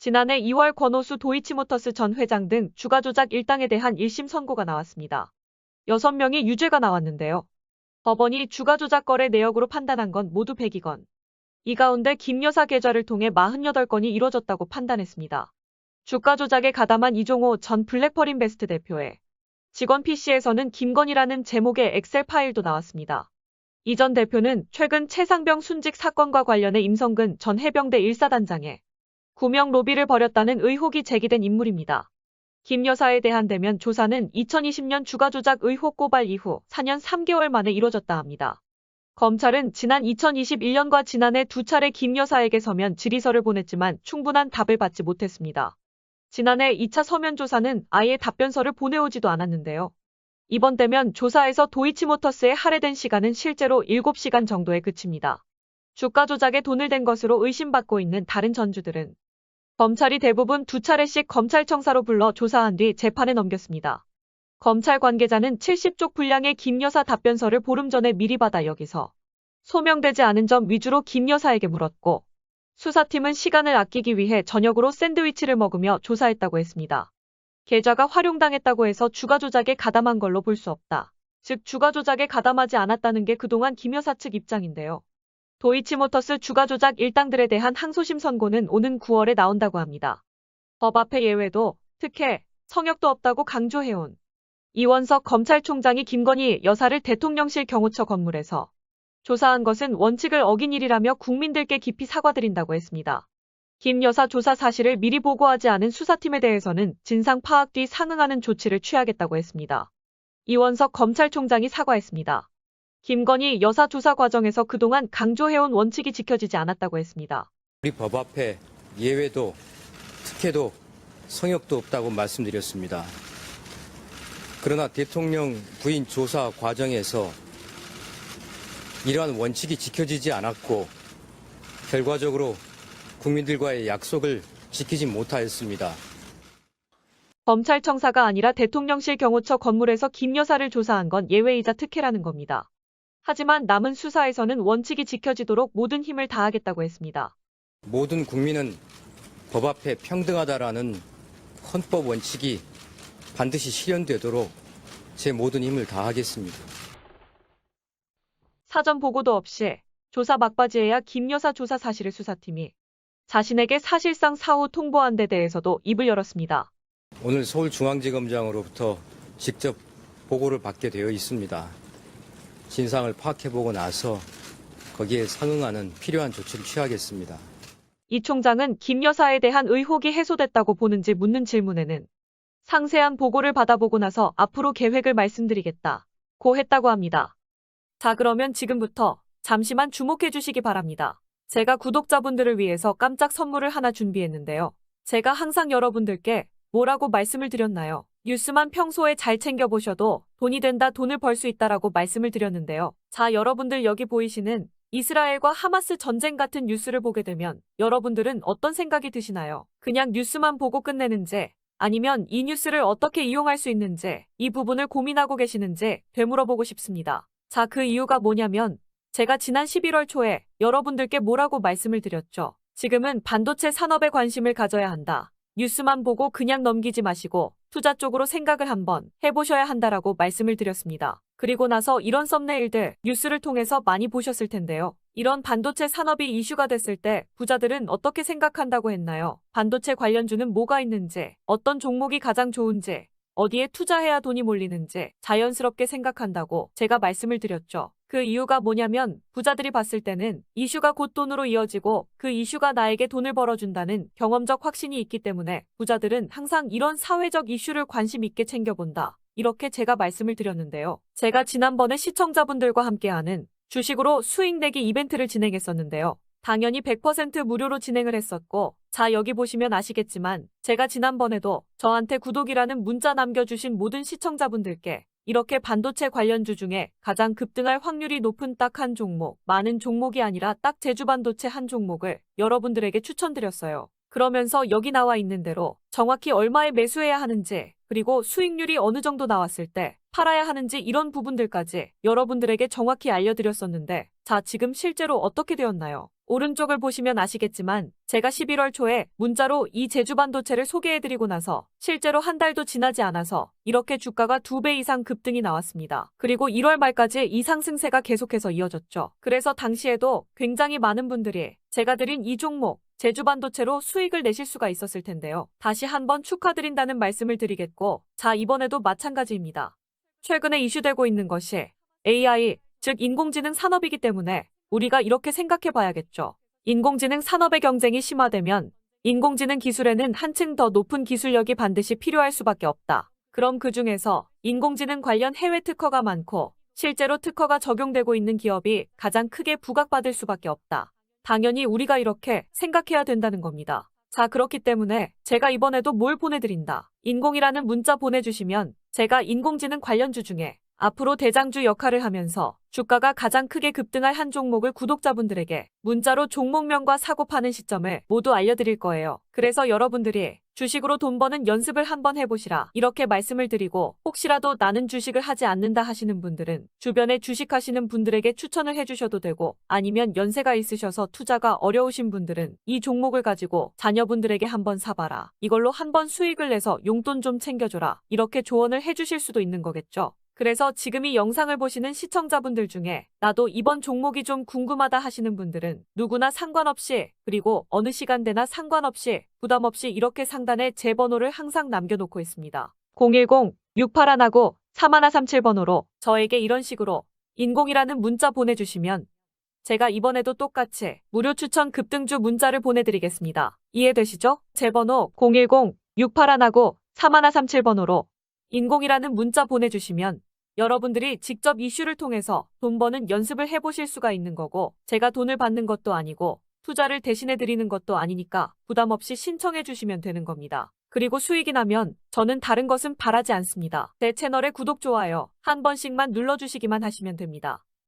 지난해 2월 권오수 도이치모터스 전 회장 등 주가 조작 일당에 대한 1심 선고가 나왔습니다. 6명이 유죄가 나왔는데요. 법원이 주가 조작 거래 내역으로 판단한 건 모두 100억 원. 이 가운데 김 여사 계좌를 통해 48건이 이뤄졌다고 판단했습니다. 주가 조작에 가담한 이종호 전 블랙펄인베스트 대표의 직원 PC에서는 김건희라는 제목의 엑셀 파일도 나왔습니다. 이 전 대표는 최근 최상병 순직 사건과 관련해 임성근 전 해병대 1사단장에 구명 로비를 벌였다는 의혹이 제기된 인물입니다. 김 여사에 대한 대면 조사는 2020년 주가 조작 의혹 고발 이후 4년 3개월 만에 이뤄졌다 합니다. 검찰은 지난 2021년과 지난해 두 차례 김 여사에게 서면 질의서를 보냈지만 충분한 답을 받지 못했습니다. 지난해 2차 서면 조사는 아예 답변서를 보내오지도 않았는데요. 이번 대면 조사에서 도이치모터스에 할애된 시간은 실제로 7시간 정도에 그칩니다. 주가 조작에 돈을 댄 것으로 의심받고 있는 다른 전주들은 검찰이 대부분 두 차례씩 검찰청사로 불러 조사한 뒤 재판에 넘겼습니다. 검찰 관계자는 70쪽 분량의 김 여사 답변서를 보름 전에 미리 받아 여기서 소명되지 않은 점 위주로 김 여사에게 물었고, 수사팀은 시간을 아끼기 위해 저녁으로 샌드위치를 먹으며 조사했다고 했습니다. 계좌가 활용당했다고 해서 주가 조작에 가담한 걸로 볼 수 없다. 즉 주가 조작에 가담하지 않았다는 게 그동안 김 여사 측 입장인데요. 도이치모터스 주가 조작 일당들에 대한 항소심 선고는 오는 9월에 나온다고 합니다. 법 앞에 예외도, 특혜, 성역도 없다고 강조해온 이원석 검찰총장이 김건희 여사를 대통령실 경호처 건물에서 조사한 것은 원칙을 어긴 일이라며 국민들께 깊이 사과드린다고 했습니다. 김 여사 조사 사실을 미리 보고하지 않은 수사팀에 대해서는 진상 파악 뒤 상응하는 조치를 취하겠다고 했습니다. 이원석 검찰총장이 사과했습니다. 김건희 여사 조사 과정에서 그동안 강조해온 원칙이 지켜지지 않았다고 했습니다. 우리 법 앞에 예외도, 특혜도, 성역도 없다고 말씀드렸습니다. 그러나 대통령 부인 조사 과정에서 이러한 원칙이 지켜지지 않았고 결과적으로 국민들과의 약속을 지키지 못하였습니다. 검찰청사가 아니라 대통령실 경호처 건물에서 김 여사를 조사한 건 예외이자 특혜라는 겁니다. 하지만 남은 수사에서는 원칙이 지켜지도록 모든 힘을 다하겠다고 했습니다. 모든 국민은 법 앞에 평등하다라는 헌법 원칙이 반드시 실현되도록 제 모든 힘을 다하겠습니다. 사전 보고도 없이 조사 막바지에야 김 여사 조사 사실을 수사팀이 자신에게 사실상 사후 통보한 데 대해서도 입을 열었습니다. 오늘 서울중앙지검장으로부터 직접 보고를 받게 되어 있습니다. 진상을 파악해보고 나서 거기에 상응하는 필요한 조치를 취하겠습니다. 이 총장은 김 여사에 대한 의혹이 해소됐다고 보는지 묻는 질문에는 상세한 보고를 받아보고 나서 앞으로 계획을 말씀드리겠다고 했다고 합니다. 자, 그러면 지금부터 잠시만 주목해 주시기 바랍니다. 제가 구독자분들을 위해서 깜짝 선물을 하나 준비했는데요. 제가 항상 여러분들께 뭐라고 말씀을 드렸나요? 뉴스만 평소에 잘 챙겨보셔도 돈이 된다, 돈을 벌 수 있다라고 말씀을 드렸는데요. 자, 여러분들 여기 보이시는 이스라엘과 하마스 전쟁 같은 뉴스를 보게 되면 여러분들은 어떤 생각이 드시나요? 그냥 뉴스만 보고 끝내는지, 아니면 이 뉴스를 어떻게 이용할 수 있는지, 이 부분을 고민하고 계시는지 되물어보고 싶습니다. 자, 그 이유가 뭐냐면 제가 지난 11월 초에 여러분들께 뭐라고 말씀을 드렸죠. 지금은 반도체 산업에 관심을 가져야 한다. 뉴스만 보고 그냥 넘기지 마시고 투자 쪽으로 생각을 한번 해보셔야 한다라고 말씀을 드렸습니다. 그리고 나서 이런 썸네일들 뉴스를 통해서 많이 보셨을 텐데요. 이런 반도체 산업이 이슈가 됐을 때 부자들은 어떻게 생각한다고 했나요? 반도체 관련주는 뭐가 있는지, 어떤 종목이 가장 좋은지, 어디에 투자해야 돈이 몰리는지 자연스럽게 생각한다고 제가 말씀을 드렸죠. 그 이유가 뭐냐면 부자들이 봤을 때는 이슈가 곧 돈으로 이어지고 그 이슈가 나에게 돈을 벌어준다는 경험적 확신이 있기 때문에 부자들은 항상 이런 사회적 이슈를 관심 있게 챙겨본다. 이렇게 제가 말씀을 드렸는데요. 제가 지난번에 시청자분들과 함께하는 주식으로 수익 내기 이벤트를 진행했었는데요. 당연히 100% 무료로 진행을 했었고, 자, 여기 보시면 아시겠지만 제가 지난번에도 저한테 구독이라는 문자 남겨주신 모든 시청자분들께 이렇게 반도체 관련주 중에 가장 급등할 확률이 높은 딱 한 종목, 많은 종목이 아니라 딱 제주반도체 한 종목을 여러분들에게 추천드렸어요. 그러면서 여기 나와 있는 대로 정확히 얼마에 매수해야 하는지, 그리고 수익률이 어느 정도 나왔을 때 팔아야 하는지 이런 부분들까지 여러분들에게 정확히 알려드렸었는데, 자, 지금 실제로 어떻게 되었나요? 오른쪽을 보시면 아시겠지만 제가 11월 초에 문자로 이 제주반도체를 소개해드리고 나서 실제로 한 달도 지나지 않아서 이렇게 주가가 2배 이상 급등이 나왔습니다. 그리고 1월 말까지 이 상승세가 계속해서 이어졌죠. 그래서 당시에도 굉장히 많은 분들이 제가 드린 이 종목 제주반도체로 수익을 내실 수가 있었을 텐데요. 다시 한번 축하드린다는 말씀을 드리겠고, 자, 이번에도 마찬가지입니다. 최근에 이슈되고 있는 것이 AI, 즉 인공지능 산업이기 때문에 우리가 이렇게 생각해 봐야겠죠. 인공지능 산업의 경쟁이 심화되면 인공지능 기술에는 한층 더 높은 기술력이 반드시 필요할 수밖에 없다. 그럼 그 중에서 인공지능 관련 해외 특허가 많고 실제로 특허가 적용되고 있는 기업이 가장 크게 부각받을 수밖에 없다. 당연히 우리가 이렇게 생각해야 된다는 겁니다. 자, 그렇기 때문에 제가 이번에도 뭘 보내드린다. 인공이라는 문자 보내주시면 제가 인공지능 관련주 중에 앞으로 대장주 역할을 하면서 주가가 가장 크게 급등할 한 종목을 구독자분들에게 문자로 종목명과 사고 파는 시점을 모두 알려드릴 거예요. 그래서 여러분들이 주식으로 돈 버는 연습을 한번 해보시라, 이렇게 말씀을 드리고, 혹시라도 나는 주식을 하지 않는다 하시는 분들은 주변에 주식하시는 분들에게 추천을 해주셔도 되고, 아니면 연세가 있으셔서 투자가 어려우신 분들은 이 종목을 가지고 자녀분들에게 한번 사봐라, 이걸로 한번 수익을 내서 용돈 좀 챙겨줘라, 이렇게 조언을 해주실 수도 있는 거겠죠. 그래서 지금 이 영상을 보시는 시청자분들 중에 나도 이번 종목이 좀 궁금하다 하시는 분들은 누구나 상관없이, 그리고 어느 시간대나 상관없이 부담 없이 이렇게 상단에 제 번호를 항상 남겨놓고 있습니다. 010-6819-3137번호로 저에게 이런 식으로 인공이라는 문자 보내주시면 제가 이번에도 똑같이 무료 추천 급등주 문자를 보내드리겠습니다. 이해되시죠? 제 번호 010-6819-3137번호로 인공이라는 문자 보내주시면 여러분들이 직접 이슈를 통해서 돈 버는 연습을 해보실 수가 있는 거고, 제가 돈을 받는 것도 아니고 투자를 대신해 드리는 것도 아니니까 부담 없이 신청해 주시면 되는 겁니다. 그리고 수익이 나면 저는 다른 것은 바라지 않습니다. 제 채널의 구독, 좋아요 한 번씩만 눌러주시기만 하시면 됩니다.